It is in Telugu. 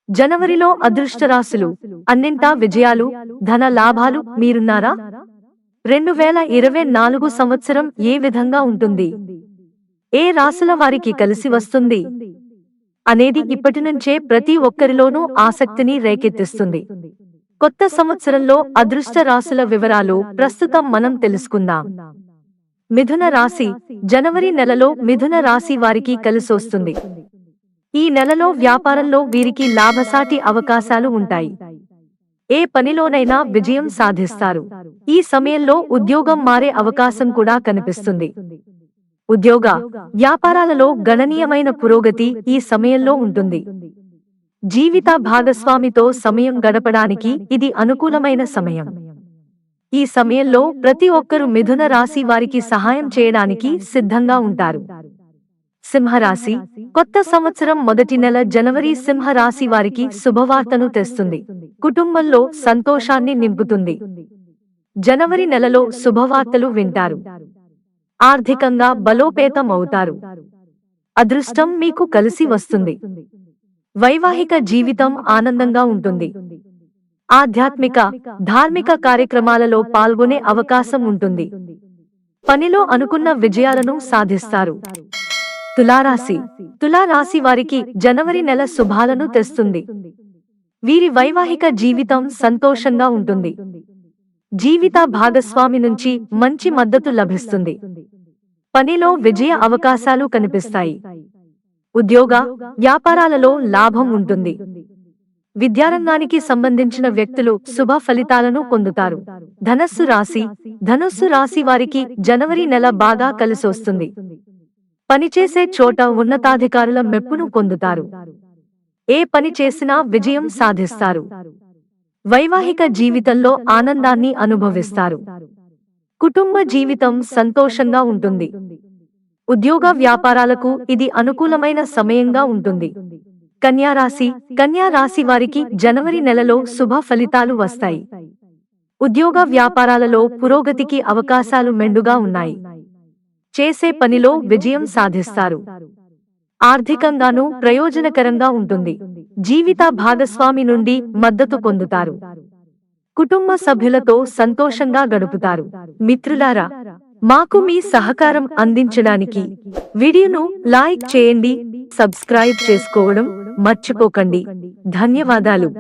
జనవరిలో అదృష్ట రాశులు అన్నింటా విజయాలు, ధన లాభాలు. మీరున్నారా? 2024 సంవత్సరం ఏ విధంగా ఉంటుంది? ఏ రాశుల వారికి కలిసి వస్తుంది అనేది ఇప్పటినుంచే ప్రతి ఒక్కరిలోనూ ఆసక్తిని రేకెత్తిస్తుంది. కొత్త సంవత్సరంలో అదృష్ట రాశుల వివరాలు ప్రస్తుతం మనం తెలుసుకుందాం. మిథున రాశి జనవరి నెలలో మిథున రాశి వారికి కలిసొస్తుంది. ఈ నెలలో వ్యాపారంలో వీరికి లాభసాటి అవకాశాలు ఉంటాయి. ఏ పనిలోనైనా విజయం సాధిస్తారు. ఈ సమయంలో ఉద్యోగం మారే అవకాశం కూడా కనిపిస్తుంది. ఉద్యోగ వ్యాపారాలలో గణనీయమైన పురోగతి ఈ సమయంలో ఉంటుంది. జీవిత భాగస్వామితో సమయం గడపడానికి ఇది అనుకూలమైన సమయం. ఈ సమయంలో ప్రతి ఒక్కరూ మిథున రాశి వారికి సహాయం చేయడానికి సిద్ధంగా ఉంటారు. సింహరాశి కొత్త సంవత్సరం మొదటి నెల జనవరి సింహరాశి వారికి శుభవార్తను తెస్తుంది. కుటుంబంలో సంతోషాన్ని నింపుతుంది. జనవరి నెలలో శుభవార్తలు వింటారు. ఆర్థికంగా బలోపేతం అవుతారు. అదృష్టం మీకు కలిసి వస్తుంది. వైవాహిక జీవితం ఆనందంగా ఉంటుంది. ఆధ్యాత్మిక, ధార్మిక కార్యక్రమాలలో పాల్గొనే అవకాశం ఉంటుంది. పనిలో అనుకున్న విజయాలను సాధిస్తారు. తులారాశి తులారాశి వారికి జనవరి నెల శుభాలను తెస్తుంది. వీరి వైవాహిక జీవితం సంతోషంగా ఉంటుంది. జీవిత భాగస్వామి నుంచి మంచి మద్దతు లభిస్తుంది. పనిలో విజయ అవకాశాలు కనిపిస్తాయి. ఉద్యోగ వ్యాపారాలలో లాభం ఉంటుంది. విద్యారంగానికి సంబంధించిన వ్యక్తులు శుభ ఫలితాలను పొందుతారు. ధనుస్సు రాశి వారికి జనవరి నెల బాగా కలిసొస్తుంది. పనిచేసే చోట ఉన్నతాధికారుల మెప్పును పొందుతారు. ఏ పని చేసినా విజయం సాధిస్తారు. వైవాహిక జీవితంలో ఆనందాన్ని అనుభవిస్తారు. కుటుంబ జీవితం సంతోషంగా ఉంటుంది. ఉద్యోగ వ్యాపారాలకు ఇది అనుకూలమైన సమయంగా ఉంటుంది. కన్యా రాశి వారికి జనవరి నెలలో శుభ ఫలితాలు వస్తాయి. ఉద్యోగ వ్యాపారాలలో పురోగతికి అవకాశాలు మెండుగా ఉన్నాయి. చేసే పనిలో విజయం సాధిస్తారు. ఆర్థికంగానూ ప్రయోజనకరంగా ఉంటుంది. జీవిత భాగస్వామి నుండి మద్దతు పొందుతారు. కుటుంబ సభ్యులతో సంతోషంగా గడుపుతారు. మిత్రులారా, మాకు మీ సహకారం అందించడానికి వీడియోను లైక్ చేయండి, సబ్స్క్రైబ్ చేసుకోవడం మర్చిపోకండి. ధన్యవాదాలు.